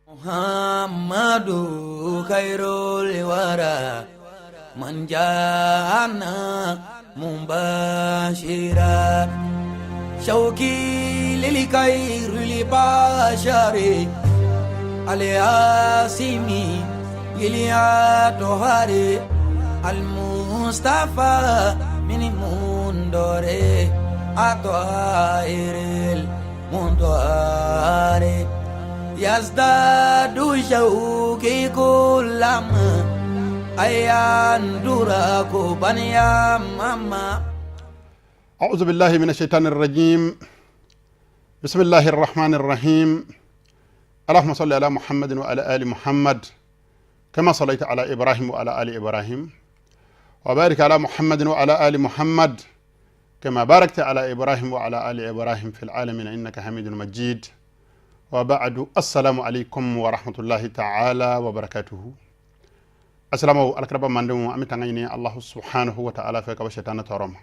Muhammadu khairul wara man jana mumbashira shauki lil khairul bashari al-yasimi iliyatohari al-mustafa min mundore atoiril mundore yazdadu shauki kullama ayanduraku baniya mama. أعوذ بالله من الشيطان الرجيم. بسم الله الرحمن الرحيم. اللهم صل على محمد وعلى آل محمد كما صليت على إبراهيم وعلى آل إبراهيم وبارك على محمد وعلى آل محمد كما باركت على إبراهيم وعلى آل إبراهيم في العالمين إنك حميد مجيد. وبعد السلام عليكم ورحمة الله تعالى وبركاته. السلام عليكم من أمتنين الله سبحانه وتعالى فيك وشيطان ترم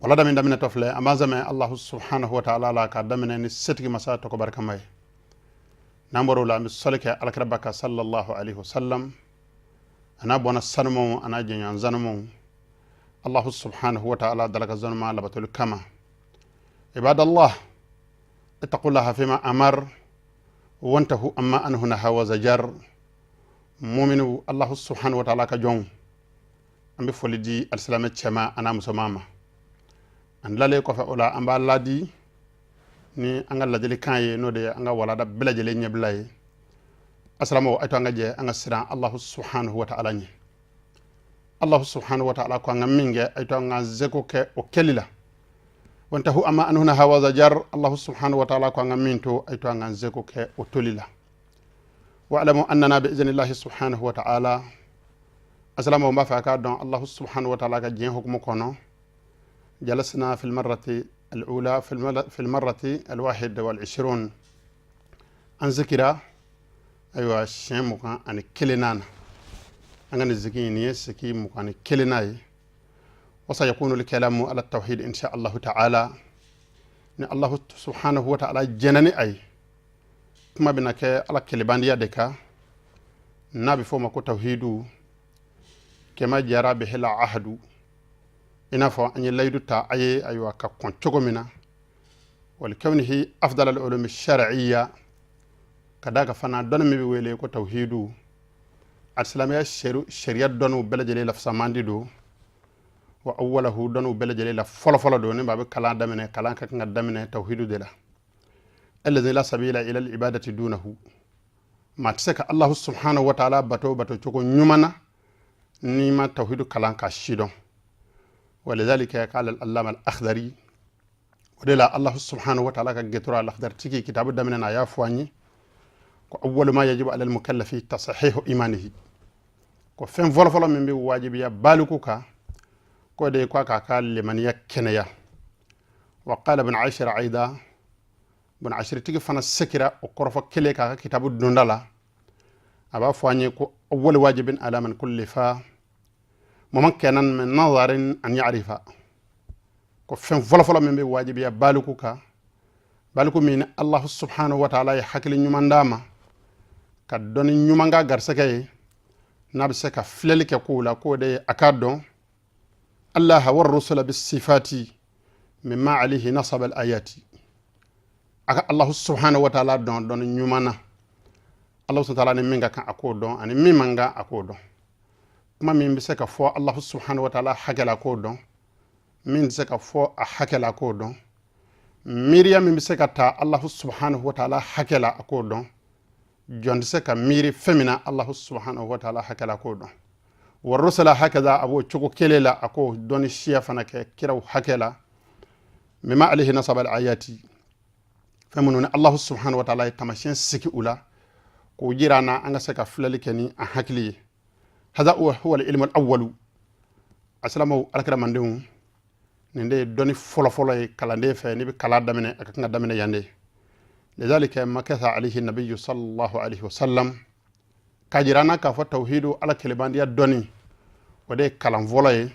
wala damin damina tofle amazame Allah subhanahu wa ta'ala la ka damina ni setgi masa to ko barka may nambaro la mi solike alkrabaka sallallahu alaihi wasallam ana bona sanmo ana jenyan zanmo Allah subhanahu wa ta'ala dalaka zanma labatul kama ibadallah ittaqullaha fima amar wantahu amma anhu naha wa zajar mu'minu Allah subhanahu wa ta'ala ka jong ambi folidi alislamet chama ana musomama an lale ko fa ola amba ladi ni anga lajeli kanye no de anga wala da belajeli nyeblay assalamu alaykum anga je anga sira Allah subhanahu wa ta'ala ni Allah subhanahu wa ta'ala ko anga minge ayto anga zeko ke o kelila wonta hu amma anhuna hawa jar Allah subhanahu wa ta'ala ko anga minto ayto anga zeko ke o tolila wa alamu annana bi idhnillahi subhanahu wa ta'ala assalamu ma fa ka don Allah subhanahu wa ta'ala ka je hukumu kono جلسنا في المرة الأولى في المرة 21 عن ذكرى أيوة الشيء مكان عن كلنان عن الزكينية سكي مكان كلناي وسيكون الكلام على التوحيد إن شاء الله تعالى إن الله سبحانه وتعالى جنني أي كما بناك على كلبانديا دكا نبي فما كتوحيد كما جرى به العهد ina fo anyi laydu ta aye aywa ka kon chogomina wal kawnihi afdal al ulum shar'iyya kadaga fana don mi wele ko tawhidu al-islamiyya sharia donu belajele la samandi do wa awwalahu donu belajele la folo do ne babe kala damene kala ka nga damene tawhidu de la alladhi la sabila ila al-ibadati dunahu ma tsaka Allah subhanahu wa ta'ala bato chogo nyumana ni ma tawhidu kala ka shidon ولذلك قال العلامة الأخضري ودلا الله سبحانه وتعالى كجترا الأخضر تيجي كتاب دمنا يا فواني أول ما يجب على المكلف تصحيح إيمانه كفين فلفل من بواجب يا بالكوكا كودي كوكا قال لمن يكنيا وقال ابن عاشر عيدا ابن عاشر تيجي فانا السكرة وقرفة كليكا كتاب الدندلا أبا فواني أول واجب على من كلفا ممكنا من نظر أن يعرف كفن فلفل من بواجب يا بالكو من الله سبحانه وتعالى يحكي لنيومان داما كدوني نيومانغا غرسكي نابسكا فللك كولا كودي أكادو الله والرسل بالصفات مما عليه نصب الآيات الله سبحانه وتعالى دون نيومانا الله سبحانه وتعالى نمينغا كان أكودو أني ميمانغا أكودو kuma min bi se ka fɔ Allah subhanahu wa ta'ala hakɛla ko dɔn min se ka fɔ a hakɛla ko dɔn miiriya min bi se ka taa Allah subhanahu wa ta'ala hakɛla ko dɔn jɔn se ka miiri fɛn min na Allah subhanahu wa ta'ala hakɛla ko dɔn wa rusula hakaza abo cogo kelen la a ko dɔnni siya fana kɛ kiraw hakɛla mimma alayhi nasaba al-ayati fɛn minnu ni Allah subhanahu wa ta'ala ye tamasiyɛn sigi u la k'o jira an na an ka se ka filɛli kɛ ni a hakili ye هذا هو العلم الأول أسلامه على كلام عندهم نندي دوني فلا كلاندي في نبي كلا دمنه أكنا دمنه يندي لذلك ما كثر عليه النبي صلى الله عليه وسلم كجيرانا كفوا توحيد على كلام دي دوني وده كلام فلا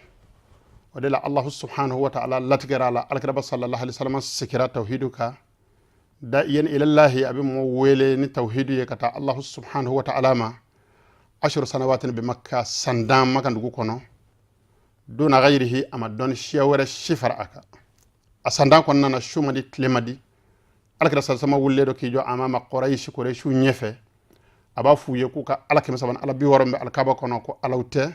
وده الله سبحانه وتعالى لا تجرى على كلام صلى الله عليه وسلم سكرة توحيدك da'iyan ila Allah abin mo wele ni tawhidu ye kata Allah subhanahu wa ta'ala ma ashru sanawatin bi makka sandan makan dugu kono duna ghayrihi ama don shawara shifar aka asandan kon nana shumadi tlemadi alakira sama wulle do kijo amama quraish nyefe aba fuye ku ka alakima saban ala bi worombe alkaba kono ko alawte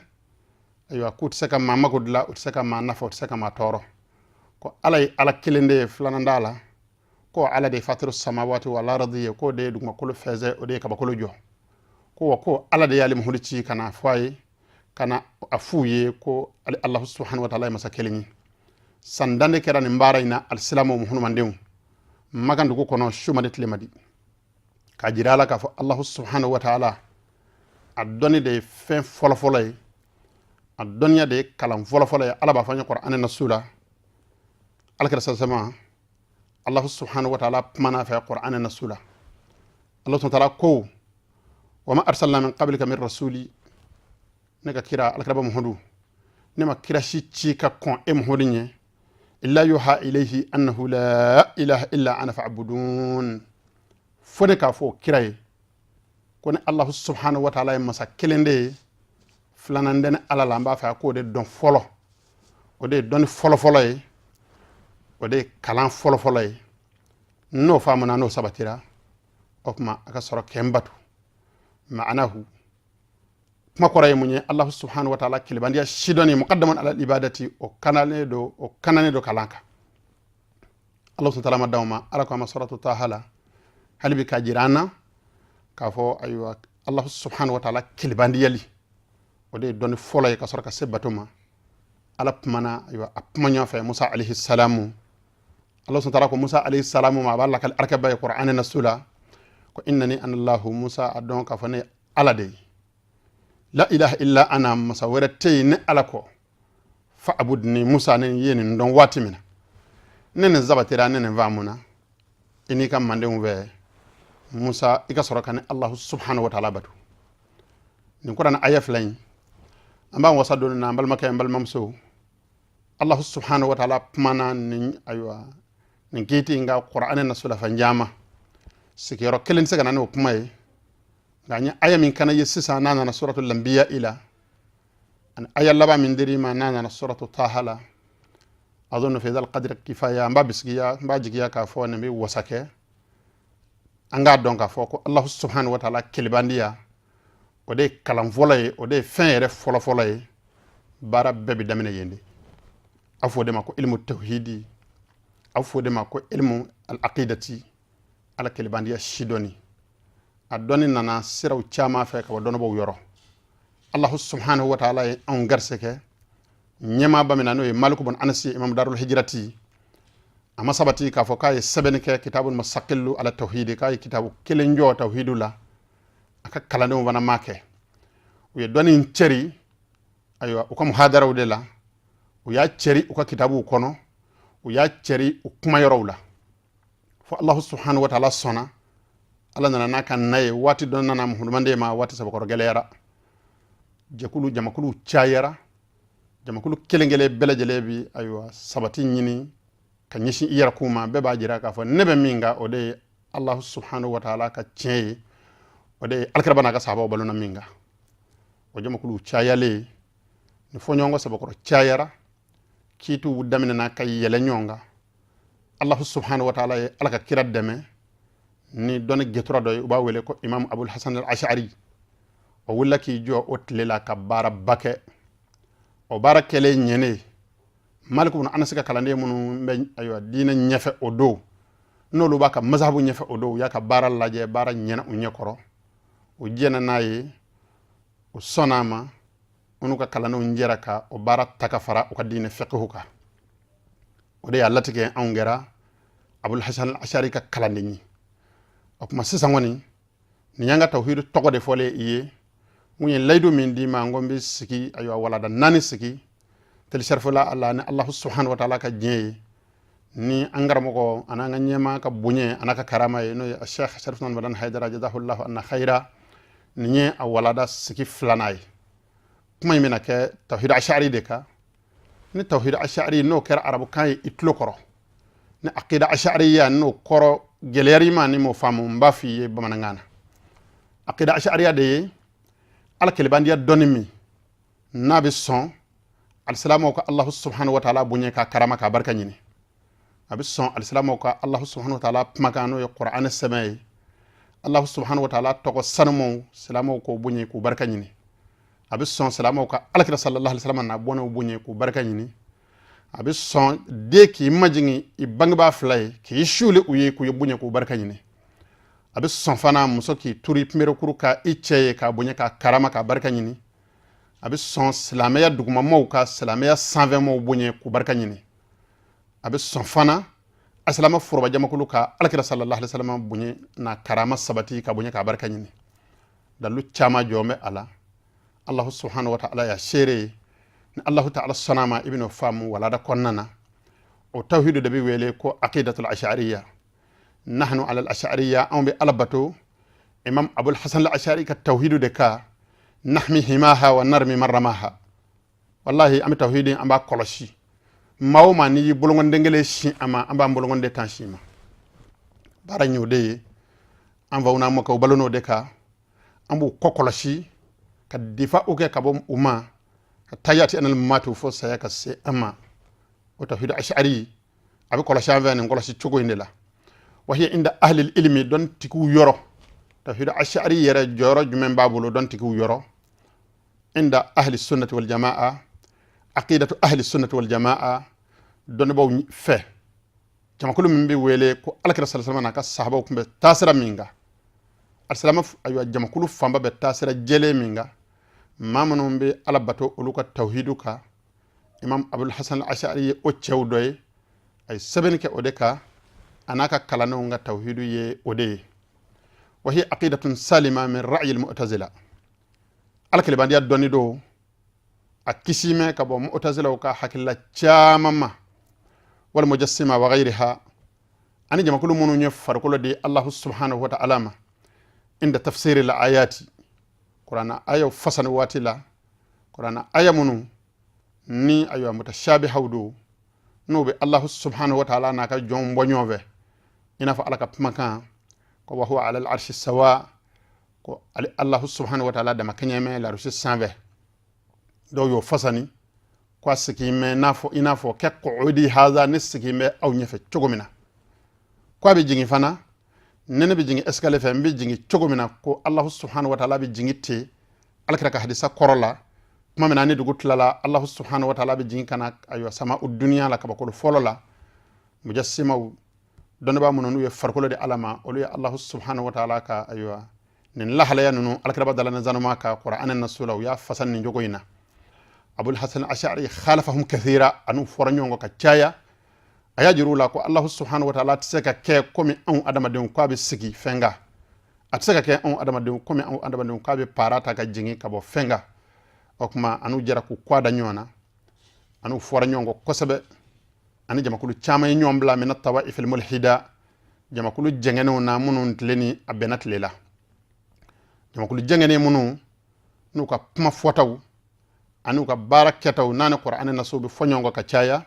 aywa ku tsaka ma magodla tsaka ma nafa tsaka ma toro ko alay ala kilende flanandala ko ala de fatiru samawati wal ardi ko de dugma ko feze o de kaba ko jo ko ala de yalim hulici kana faye kana afuye ko Allah subhanahu wa ta'ala masakelini sandande kerani mbarayna alislamu muhunu mandew magandu ko kono shumade tlemadi ka jirala ka fo Allah subhanahu wa ta'ala adoni de fin folfolay adonya de kalam folfolay ala ba fanya qur'an na sura alkara sama Allah subhanahu wa ta'ala mana fa qur'an na sura Allah subhanahu wa ta'ala ko wama arsalna min qablika min rasuli neka kira alkara muhudu nema kira shi ci ka kon e muhudinye illa yuha ilayhi annahu la ilaha illa ana fa'budun fone ka fo kiraye kone Allah subhanahu wa ta'ala masa kelende flananden alala mba fa ko de don folo o de don folo e o de kalan folo e no famana no sabatira okma aka soro kembatu ma'anahu kuma koray munye Allah subhanahu wa ta'ala kilbandiya shidoni muqaddaman ala ibadati o kanane do kalanka Allah subhanahu wa ta'ala madawma ala ko ma suratu tahala halbi ka jirana ka fo aywa Allah subhanahu wa ta'ala kilbandiyali o de don folay ka sorka sebatuma ala pmana aywa apmanyo fa Musa alayhi salamu Allah subhanahu wa ta'ala ko Musa alayhi salamu ma balla kal arkaba qur'ana nasula ko innani anallahu Musa adon ka fane ala de la ilaha illa ana masawara tayne alako fa abudni Musa nen yeni don watimina nen zabatira nen vamuna ini kam mande ve Musa ika sorokane Allah subhanahu wa ta'ala batu ni qur'an ayaf lañ amba wasado na mbal makay mbal mamso Allah subhanahu wa ta'ala pmana ni aywa ni giti nga qur'an na sula fanjama sikiro kelen sega nan okmay ganya aya min kana yesisa nana na suratul anbiya ila an aya laba min dirima nana na suratul tahala adunnu fi dhal qadri kifaya mba bisgiya mba jigiya ka fo ne mi wasake anga donc ka fo ko Allah subhanahu wa ta'ala kelbandiya o de kalam volay o de fin re folay bara bebi damine yende afo de mako ilmu tauhidi afo de mako ilmu al aqidati ala kelbandiya shidoni adoni nana siraw chama fe ka dono bo yoro Allah subhanahu wa ta'ala on garseke nyema bamina no maliku bon anasi imam darul hijrati ama sabati ka fo kay sebenike kitabul mustaqillu ala tauhid kay kitabu kelenjo tauhidula aka kalande mo bana make we doni ceri aywa uko muhadara udela u ya ceri uko kitabu kono u ya ceri ukuma yorowla fo Allah subhanahu wa ta'ala sona ala nana naka naye wati don nana muhumande ma wati sabakoro gelera jakulu jamakulu chayara jamakulu kelengele belejele bi aywa sabati nyini kanyishi iyara kuma beba jira ka fo nebe minga ode Allah subhanahu wa ta'ala ka cheye ode alkarabana ka sahaba baluna minga o jamakulu chayale ni fo nyongo sabakoro chayara kitu damina na kay yele nyonga Allah subhanahu wa ta'ala alaka kirat deme ni don getura doy uba wele ko imam abul hasan al ash'ari o wala ki jo otlela ka bara bake o barakele nyene maliku ibn anas ka kalande mun be aywa dina nyefe odo no lu baka mazhabu nyefe odo ya ka bara laje bara nyena o nyekoro o jena nayi o sonama onu ka kalano njera ka o bara takafara o ka dina fiqhu ka o de yalla tike angera abul hasan al ash'ari ka kalande ni akuma sisa ngoni ni yanga tawhidu togo de fole iye munye laydu min di ma ngombe siki aywa wala da nani siki tel sharfula Allah ne Allah subhanahu wa ta'ala ka jeye ni angara moko ananga nyema ka bunye anaka karama no Sheikh Sharif non madan haydara jazahullahu anna khaira ni awala da siki flanay kuma yimena ke tawhid ash'ari de ka ni tawhid ash'ari no kera arabu kay itlo koro ni aqida ash'ariyya no koro geleri mani mo famu mbafi bamanangana aqida ash'ariya de al kelibandiya donimi nabi son al-salamu ka Allah subhanahu wa ta'ala bunye ka karama ka barka nyini abi son al-salamu ka Allah subhanahu wa ta'ala magano ya Qur'an samay Allah subhanahu wa ta'ala to ko sanmo salamu ko bunye ku barka nyini abi son salamu ka alkira sallallahu alaihi wasallam na bono bunye ku barka nyini abi son de ki majingi ibangba flay ki shule uye ku bunye ku barka nyini abi son fana muso ki turi primero kuruka icheye ka bunye ka karama ka barka nyini abi son silamɛya duguma mɔɔw ka silamɛya sanfɛ mɔɔw bonye ku barka ɲini abi son fana asilama foroba jamakulu ka alakira sallallahu alaihi wasallam bonye na karama sabati ka bonye ka barka ɲini dalu chama jome ala Allah subhanahu wa ta'ala ya shere ni Allah ta'ala sanama ibnu famu wala da konnana o tawhidu da bi wele ko aqidatul ash'ariyya nahnu ala al ash'ariyya am bi albato imam abul hasan al ash'ari ka tawhidu de ka nahmi himaha wa narmi marramaha wallahi am tawhidin amba koloshi mawma ni bolongon dengele shi ama amba bolongon de tanshima bara nyode am vawna mo ko balono de ka ambu kokoloshi ka difa uke ka bom umma tayati anal matu fo sayaka se ama o tawhid ash'ari abi koloshi avene koloshi chugo indela wa hiya inda ahli ilmi don tiku yoro tawhid ash'ari yere joro jumen babulo don tiku yoro عند أهل السنة والجماعة عقيدة أهل السنة والجماعة دون بو فه كما كل من بيولي كو الله كرسول الله عليه وسلم الصحابة وكم بتاسرة مينغا السلام أيوة جما كل فهم بتاسرة جلي مينغا ما منهم بي على بتو أولوك التوحيدك إمام أبو الحسن الأشعري أتشو دوي أي سبنك أوديكا أناك كلانونغا توحيدو يه أودي وهي عقيدة سالمة من رأي المعتزلة alkele bandiya doni do a kisime ka bo mu'tazila ka hakilla chamama wal mujassima wa ghayriha ani jama kullu munu nye farkulo di Allah subhanahu wa ta'ala ma inda tafsir al ayati qur'ana ayo fasan watila qur'ana ayamunu ni ayo mutashabihawdu no be Allah subhanahu wa ta'ala na ka jom bonyove ina fa alaka pmakan ko wa huwa ala al arshi sawa ko Allah subhanahu wa ta'ala da makanyame la rushi sanve do yo fasani kwa sikime nafo inafo ke qudi hadha nisikime aw nyefe chogomina kwa bi jingi fana nene bi jingi eskale fe bi jingi chogomina ko Allah subhanahu wa ta'ala bi jingi te alkira ka hadisa korola kuma mena ni dugutlala Allah subhanahu wa ta'ala bi jingi kana ayo sama dunya la ka bakolo folola mujassima don ba mununu ye farkolo de alama olu ya Allah subhanahu wa ta'ala ka ayo nin lahalaya nunu alkiraba dalana zanuma ka qur'an an-nasula ya fasan ni jogoyina abul hasan ash'ari khalafahum kathira anu foranyongo ka chaya aya jirula ko Allah subhanahu wa ta'ala tseka ke komi an adama de ko be sigi fenga atseka ke an adama de komi an adama de ko be parata ka jingi ka bo fenga okuma anu jara ku kwada nyona anu foranyongo kosabe ani jamakulu chama nyombla min at-tawaif al-mulhida jamakulu jengeno na munun tleni abenat lela jama kulu jengene munu nuka puma fotaw anuka barakataw nana qur'an nasubi fonyongo ka chaya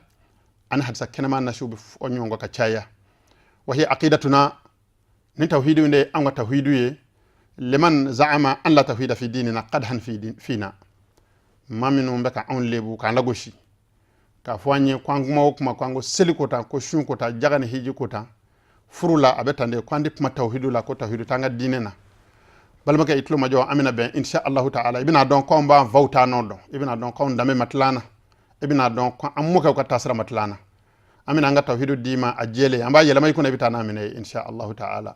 an hadsa kenama nasubi fonyongo ka chaya wa hiya aqidatuna ni tawhidu inde anga tawhidu ye liman za'ama an la tawhida fi dinina qadhan fi fina maminu mbeka on lebu ka lagoshi ka fwanye kwangumo kuma kwango selikota ko shunkota jagane hiji kota furula abetande kwandi puma tawhidu la ko tawhidu tanga dinena balmaka itlo majo amina ben insha Allah ta'ala ibina don ko mba vauta nodo ibina don ko ndame matlana ibina don ko amuka ko tasra matlana amina nga tawhidu dima ajele amba yela may ko nabita na amina insha Allah ta'ala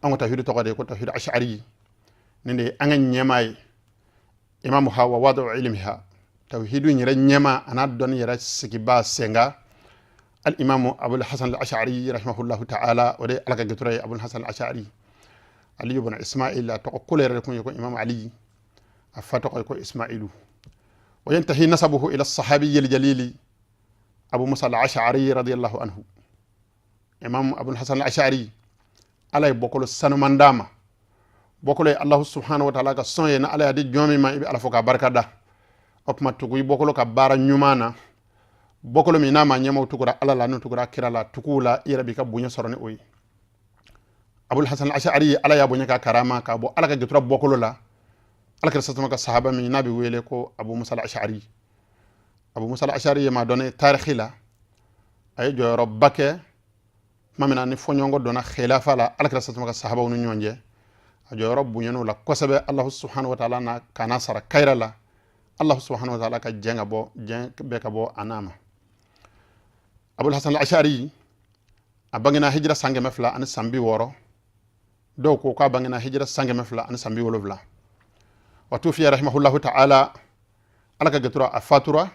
an tawhidu to ko tawhidu ash'ari ninde anga nyemay imam hawa wadu ilmiha tawhidu nyira nyema ana don yira sikiba senga al imam abul hasan al ash'ari rahimahullah ta'ala wa de alaka gituray abul hasan al ash'ari علي بن إسماعيل تقول يكون إمام علي أفتق يكون إسماعيل وينتهي نسبه إلى الصحابي الجليل أبو موسى الأشعري رضي الله عنه إمام أبو الحسن الأشعري على بقول السنة من دام بقول الله سبحانه وتعالى كسوين على هذه الجوم ما يبي على فوق بركة ده أكما تقول بقول كبار نيومانا بقول منا ما نيمو تقول على لا نتقول كرا لا تقول يربي كبوني سرني أوي abul hasan al-ash'ari ala ya bonya ka karama ka bo ala ka getura bokolo la ala ka satama ka sahaba mi nabi wele ko abu musa al-ash'ari ma donné tarikhi la ay jo robbake mamina ni fonyongo dona khilafa la ala ka satama ka sahaba wonu nyonje ajo robbu nyano la kosabe allah subhanahu wa ta'ala na kana sara kayra la allah subhanahu wa ta'ala ka jenga bo be ka bo anama abul hasan al-ash'ari abangina hijra sange mefla an sambi woro do ko ka bangina hijra sange mefla an sambi wolovla wa tufi rahimahullahu ta'ala alaka gatura afatura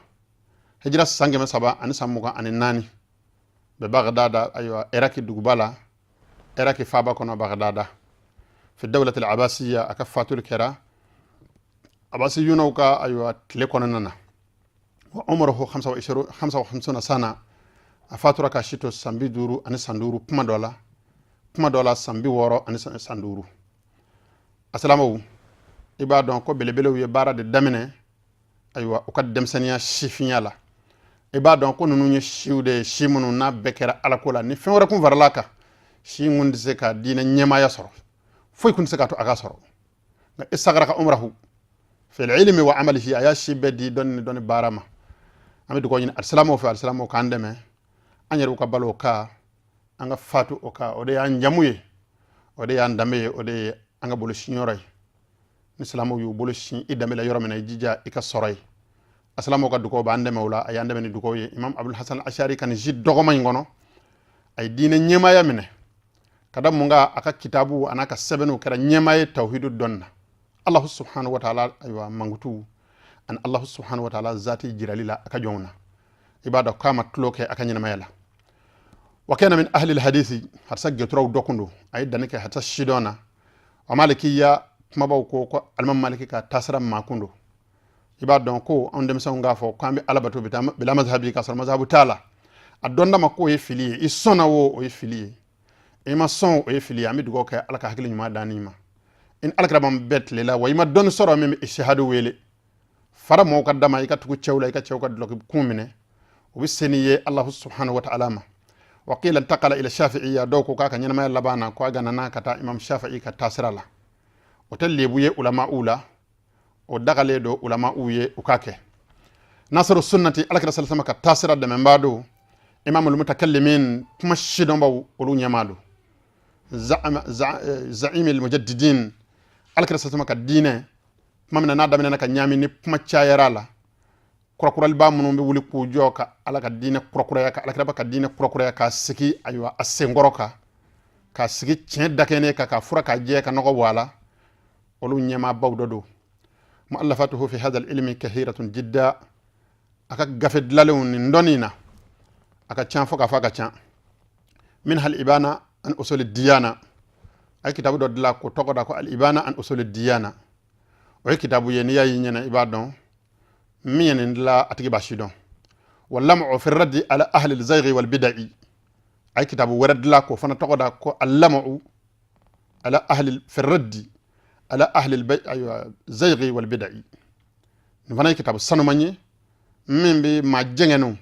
hijra sange me saba an samuga an nani be baghdad aywa iraki dugubala iraki faba kono baghdad fi dawlat al-abbasiyya akafatul kira abbasiyuna ka aywa tlekono nana wa umruhu 55 sana afatura ka shito sambi duru ani sanduru puma dola sambi woro ani sanduru assalamu ibadon ko belebele wiye bara de damine aywa o kad demsaniya shifinyala ibadon ko nunu nye shiude shimunu na bekera alakola ni fenwara kun varlaka shi ngundi se ka dina nyema ya soro foy kun se ka to aga soro na isagraka umrahu fi al-ilmi wa amalihi ayashi bedi don barama amidu ko ni assalamu kan deme anyeru ka balo ka anga fatu o ka ode ya njamuye ode ya ndame ode anga bolo shinyoray islamu yu bolo shin idame la yoromena jija ika soray assalamu ka duko ba ndeme wala ay ndame ni duko ye imam abul hasan al-ashari kan jid dogo may ngono ay diina nyema ya mine kada munga aka kitabu anaka sebenu kera nyema ye tawhidu donna allah subhanahu wa ta'ala aywa mangutu an allah subhanahu wa ta'ala zati jiralila aka jongna ibada kama tloke aka nyina mayala وكان من أهل الحديث هرسك جترو دوكندو أي دنيك حتى شيدونا ومالكية ما بوكو المام مالكي كتاسرا ما كندو يبعد دونكو عندما سونغافو كان بألبتو بلا مذهبي كسر مذهب تالا أدوندا ما كو يفلي إسونا و يفلي إما سون يفلي أمي دعوة كألا كهكلي نما دانيما إن ألا كرام بيت للا ويما دون سورة مم إشهادو ويلي فرا موكا دما يكا تكو تشاولا يكا تشاوكا دلوك بكوميني وبسيني الله سبحانه وتعالى وقيل انتقل الى الشافعيه دوكو كاكا نيما لبانا كو غانا كتا امام الشافعي كتاسرا لا وتلي بويه علماء اولا ودغالي دو علماء اويه وكاكه ناصر السنه على رسول الله كتاسرا دمبادو امام المتكلمين تمشدون باو ولو نيمادو زعيم المجددين على رسول الله كدينه مامنا نادامنا نكا نيامي ني بمچايرالا kurakural ba munum be wuli ku joka ala ka dine kurakura ka ala ka dine kurakura ka siki aywa asengoroka ka siki cien dakene ka fura ka je ka nogo wala olu nyema bawdodo muallafatuhu fi hadha al-ilmi kathiratun jidda aka gafed lalewun ndonina aka chan foka faka chan minha al-ibana an usul ad-diyana ay kitabu do dla ko togoda ko al-ibana an usul ad-diyana o kitabu yeniya yinyana ibadon مين لا أتجي باشيدون واللمع في الرد على أهل الزيغ والبدع أي كتاب ورد لك وفنا تقول اللمع على أهل في الرد على أهل الزيغ والبدع نفنا كتاب السنماني من بما جننو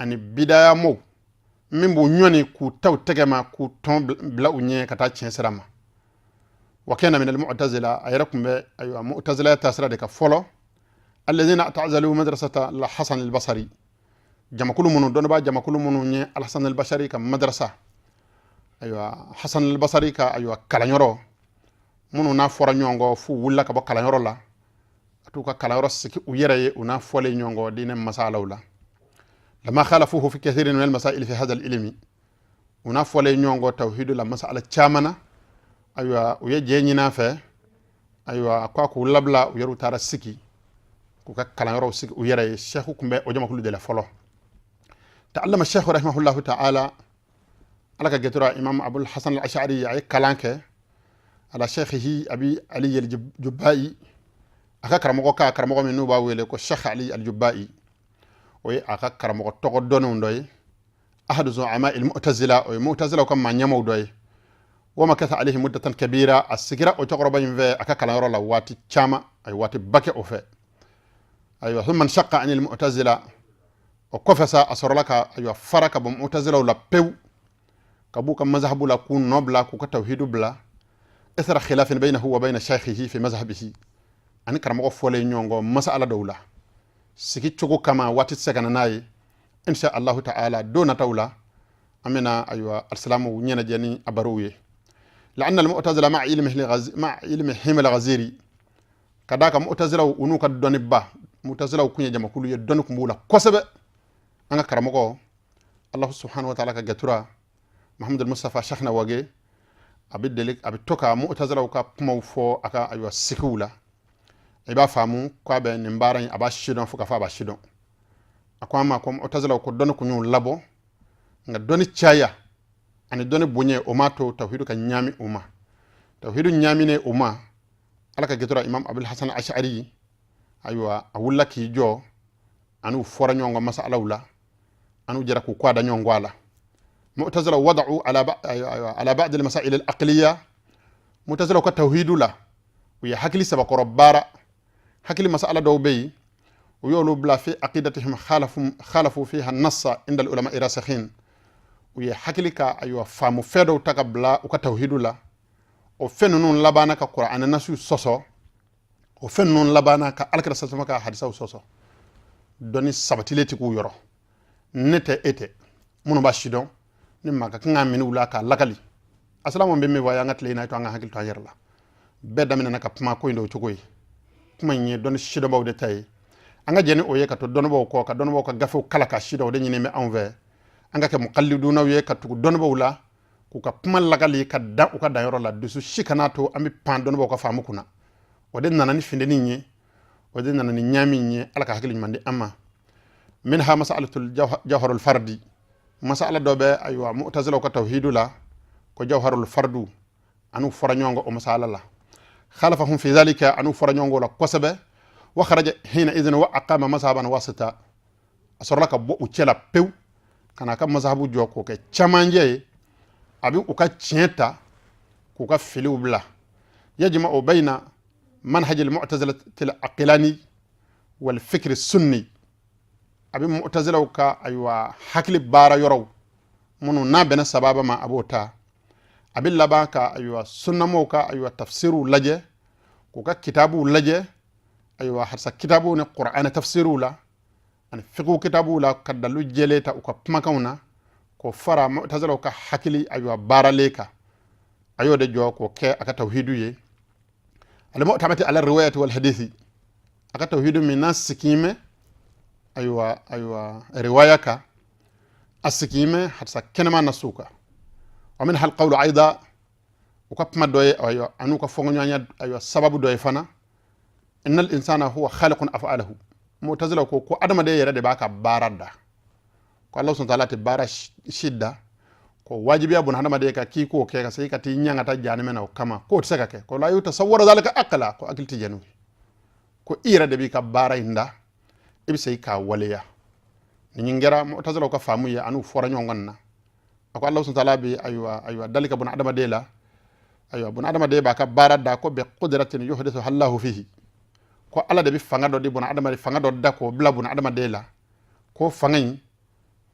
أن بداية مو من بو نيوني كو تو تجمع كو تون بلا ونيه كتا تشنسرما وكان من المعتزلة أيركم أيوة معتزلة تاسرة ديك فولو الذين اعتزلوا مدرسة الحسن البصري جمع كل منو دون با جمع كل منو ني الحسن البصري كمدرسة أيوة حسن البصري كا أيوة كالانيورو منو نا فورا نيونغو فو ولا كبا كالانيورو لا اتوكا كالانيورو سكي ويري ونا فولي نيونغو دين مساله ولا لما خالفوه في كثير من المسائل في هذا العلم ونا فولي نيونغو توحيد لا مسألة تشامنا أيوة ويجينينا في أيوة كواكو لبلا ويرو تارا سكي كوكا كالانيورو سكي ويري الشيخ كمبي وجمع كل دي فولو تعلم الشيخ رحمه الله تعالى على كجترا إمام أبو الحسن الأشعري أي كلانك على شيخه أبي علي الجبائي أكا كرمغو من نوبا ويلكو الشيخ علي الجبائي وي أكا كرمغو تقدون دوي أحد زعماء المعتزلة ومعتزلة وكما نيمو دوي وما كث عليه مدة كبيرة السكرة وتقرب في أكا كالانيورو لواتي تشاما أي واتي بكي أوفي أيوة ثم انشق عن المعتزلة وكفس أصر لك أيوة فرق بمعتزلة ولا بيو كبوك مذهب لا كون نوبلا كوك توحيد بلا اثر خلاف بينه وبين شيخه في مذهبه ani karamɔgɔ fɔlen ɲɔgɔn masala dɔw la sigi cogo kama waati tɛ se ka na n'a ye insha allahu ta'ala don nataw la an bɛna ayiwa alisilamu ɲɛnajɛ ni a barow ye لأن المعتزلة مع علمهم الغزيري كذاك معتزلة ونو كدوني با معتزلة وكوني جمع كل يدوني كمبولا كوسبة أنا كرامكو الله سبحانه وتعالى كجتورا محمد المصطفى شيخنا واجي أبي دلك أبي توكا معتزلة وكا كموفو أكا أيوة سكولا إبا فامو كوابا نمبارين أبا شيدون فوكا فابا شيدون أكو أما كو معتزلة وكدوني كنيو لابو دوني تشايا ani doni bonye oma to tawhidu ka nyami uma tawhidu nyami ne uma alaka getora imam abul hasan ash'ari aywa awulla ki jo anu fora nyongo masala wala anu jara ku kwada nyongo ala mu'tazila wada'u ala ba'd al masail al aqliya mu'tazila ka tawhidu la wiya hakili sabako rabbara hakili masala do bey ويولو بلا في عقيدتهم خالفوا فيها النص عند العلماء الراسخين uye hakili ka aywa famu fedo taka bla uka tawhidu la o fenu nun labana ka qur'an nasu soso o fenu nun labana ka alkara sasama ka hadisa soso doni sabatileti ku yoro nete ete munu bashidon ni maka nga minu la ka lakali assalamu be me waya ngatle na to nga hakil to yerla bedda mina naka pma ko ndo chogoy kuma nye doni shido bawde tay anga jeni o ye ka to dono baw ko ka dono baw ka gafo kala ka shido de nyine me envers anga ke muqalliduna wiye katu don bawla ku ka pmal lagali ka da u ka da yoro la dusu shikanato ami pan don baw ka famu kuna o de nanani finde ni nye o de nanani nyami nye alaka hakili mandi amma minha mas'alatul jawharul fardi mas'ala dobe aywa mu'tazila ka tawhidula ko jawharul fardu anu foranyongo o mas'ala la khalafahum fi dhalika anu foranyongo la kosabe wa kharaja hina idhan wa aqama mazhaban wasita asorlaka bo u cela pew kana ka mazhabu joko ke chamanje abi uka tienta kuka filiw bla yajma'u bayna manhaj al-mu'tazila al-aqilani wal fikr as-sunni abi mu'tazila ka aywa hakli bara yoro munu na bena sababa ma abota abi labaka aywa sunna mo ka aywa tafsiru laje kuka kitabu laje aywa harsa kitabu ne qur'ana tafsiru la an fiqhu kitabu la kadalu jeleta uka pmakauna ko fara mu'tazila ka hakili aywa baraleka ayo de jo ko ke aka tawhidu ye al mu'tamati ala riwayati wal hadithi aka tawhidu min nasikime aywa riwayaka asikime hatta kenama nasuka wa min hal qawlu aida uka pma doye aywa anuka fongo nyanya aywa sababu doye fana innal insana huwa khaliqun af'alahu mu'tazila ko adama de yere de baka barada ko Allah subhanahu wa ta'ala te bara shidda ko wajibi abun adama de ka ki ko ke ka sai ka ti nyanga ta jani mena kama ko tsaka ke ko la yuta sawara zalika aqla ko akilti janu ko ira de bi ka bara inda ibi sai ka waliya ni ngera mu'tazila ko famu ya anu fora nyongonna ko Allah subhanahu wa ta'ala bi aywa dalika bun adama de la aywa bun adama de baka barada ko be qudratin yuhdithu Allahu fihi ko ala de bi fanga do di bona adama de fanga do da ko bla bona adama de la ko fangay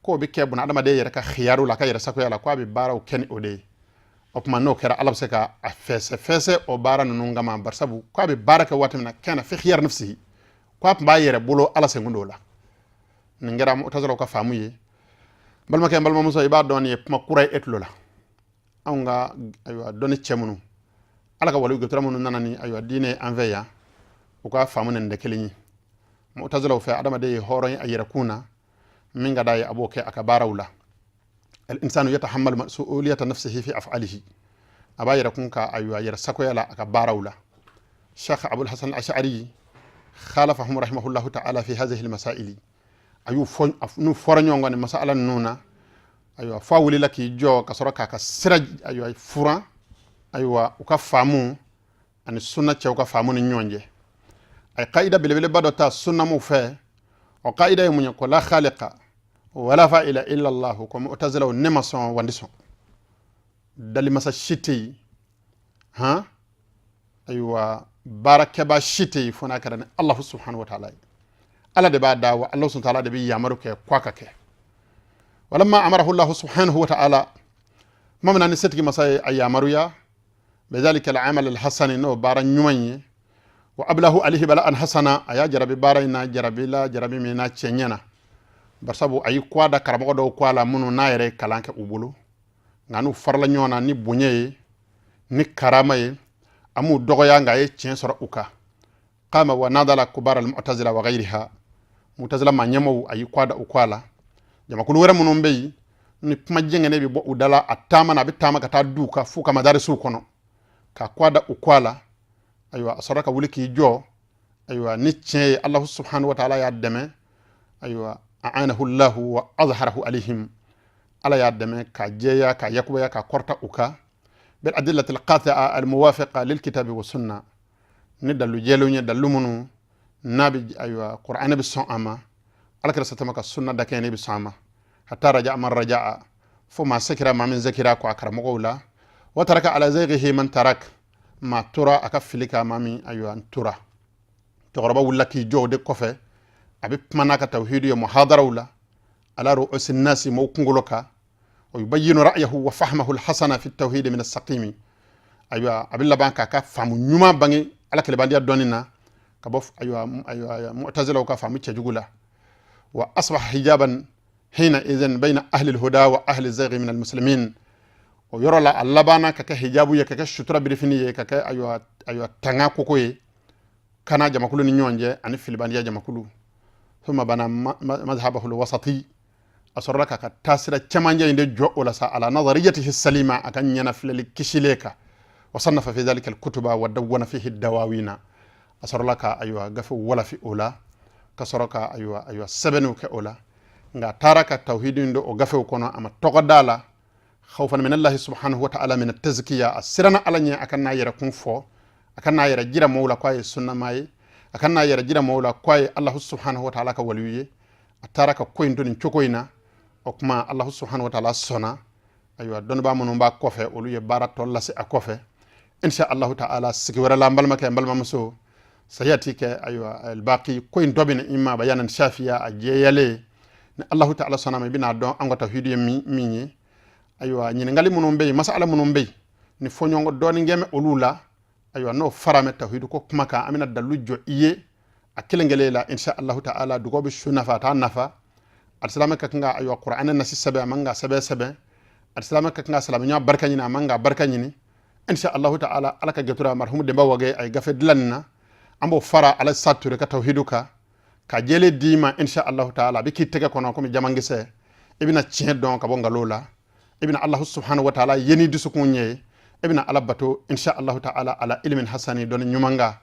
ko bi ke bona adama de yere ka khiyaru la ka yere sako yala ko bi bara o ken o de opma no kera alam se ka a fese o bara no ngama barsabu ko bi baraka watamna kana fi khiyar nafsihi ko ba yere bulo ala se ngundo la ngera mo tazalo ka famuye balma ke balma muso iba don ye pma kuray etlo la anga aywa doni chemunu ala ka walu gotra mun nanani aywa dine enveya uka famunen de kelini mu'tazila fa adama de horon ayira kuna min gada ya aboke aka barawla al insanu yatahammalu mas'uliyata nafsihi fi af'alihi abayira kunka aywa yira sakoyala aka barawla shaykh abul hasan al-ash'ari khalafahum rahimahullahu ta'ala fi hadhihi al-masail ayu fon nu foranyo ngone masala nuna aywa fawuli laki jo kasoroka ka siraj aywa furan aywa uka famu an sunna che uka famu ni nyonje ay qaida bilebele badota sunna mu fe o qaida mu ko la khaliqa wala fa'ila illa Allah ko mu'tazila wa nemason wandison dali masa shiti ha aywa barakaba shiti fona kadane Allah subhanahu wa ta'ala ala de ba dawa Allah subhanahu wa ta'ala de bi yamaru ke kwaka ke walamma amarahu Allah subhanahu wa ta'ala mamna ni setki masay ayamaruya bidhalika al-amal al-hasan no bara nyumanye wa ablahu alihi bala an hasana aya jarabi bara ina jarabi mi na chenyana barsabu ayi kwada karamo do kwala munu na yere kalanke ubulu nganu farla nyona ni bunye ni karamaye amu dogoya ngaye chen sora uka qama wa nadala kubar al-mu'tazila wa ghayriha mu'tazila ma nyamo ayi kwada ukwala jama kulu wera munu mbey ni pmajenge bi bo udala atama na bitama kata duka fuka madarisu kono ka kwada ukwala aywa saraka wuliki jo aywa ni chen Allah subhanahu wa ta'ala ya deme aywa a'anahu Allah wa azharahu alaihim ala ya deme ka jeya ka yakwa ka korta uka bil adillati al-qati'a al-muwafiqa lil kitabi wa sunnah ni dalu jelu ni dalu munu nabi aywa qur'an bi sama alakra satama ka sunna da kene bi sama hatta raja'a man raja'a fuma sakira ma min zakira ko akara mogola wa taraka ala zayghihi man tarak ma tura aka filika mami aywa tura to roba wulaki jode kofe abi manaka tawhid yo muhadara wala ala ru'us an-nas mawkungoloka wa yubayyinu ra'yahu wa fahmahu al-hasana fi at-tawhid min as-saqimi aywa abilla banka ka famu nyuma bangi ala kele bandia donina ka bof aywa mu'tazila ka famu cejugula wa asbaha hijaban hina idhan bayna ahli al-huda wa ahli az-zayg min al-muslimin o yorola allabana kaka hijabu ye kaka sutura birifini ye kaka aywa tanga kokoye kana jamakulu ni nyonje ani filibaniya jamakulu thumma bana madhhabahu al-wasati asarra kaka tasira chamanja inde jo wala sa ala nazariyatihi salima akan nyana filali kishileka wasannafa fi dhalika al-kutuba wa dawwana fihi ad-dawawina asarra ka aywa gafu wala fi ula kasaraka aywa sebenu ke ula nga taraka tauhidin do o gafu kono ama togodala خوفا من الله سبحانه وتعالى من التزكية السرنا على نيا أكننا يركون فو أكننا يرجع مولا كواي السنة ماي أكننا يرجع مولا كواي الله سبحانه وتعالى كوليه أتارك كوين دون شكوينا أكما الله سبحانه وتعالى السنة أيوة دون بامون با كوفة وليه بارات الله سي أكوفة إن شاء الله تعالى سكورة لامبل مكان بل ممسو سيأتيك أيوة الباقي كوين دوبين إما بيانا شافيا أجيالي الله تعالى سنة مبين عدو أنغو توحيدي ميني aywa nyine ngali munum bey masala munum bey ni fonyo doni ngeme olula aywa no farame tawhid ko kumaka amina dalujjo iye akile ngelela insha Allah ta'ala dugo be sunafa ta nafa al-salama ka nga aywa qur'an nasi sabe amanga sabe al-salama ka nga salama nya barka nyina amanga barka nyini insha Allah ta'ala alaka getura marhum de bawage ay gafe dilanna ambo fara ala sature ka tawhiduka ka jele dima insha Allah ta'ala be kitege kono ko mi jamangise ibina cien don ka bonga lola ibn Allah subhanahu wa ta'ala yeni disukunye ibn alabato insha Allah ta'ala ala ilmin hasani don nyumanga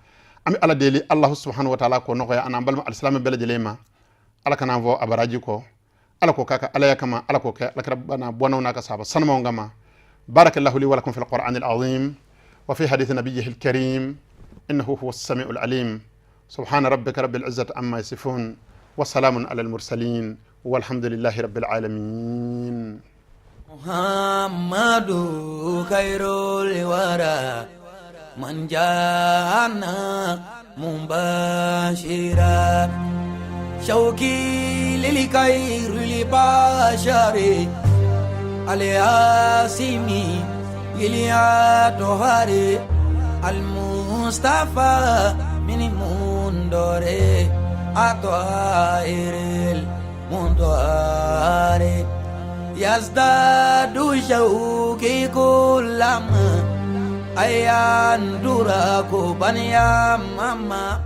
ami ala deli Allah subhanahu wa ta'ala ko noya ana balma al-islam bela jelema ala kana vo abaraji ko ala ko kaka ala yakama ala ko ka rabbana bonawna ka saba sanma ngama barakallahu li wa lakum fil qur'an al-azim wa fi hadith nabiyhi al-karim innahu huwa as-sami'ul alim subhana rabbika rabbil izzati amma yasifun wa salamun ala al-mursalin walhamdulillahi rabbil alamin محمد خير الورى من جاءنا مباشرا شوقي للخير لبشر الياسمي لليطهر المصطفى من منظر الطاهر المنظر يزداد شوقي كلما أيان دراكو بنيا ماما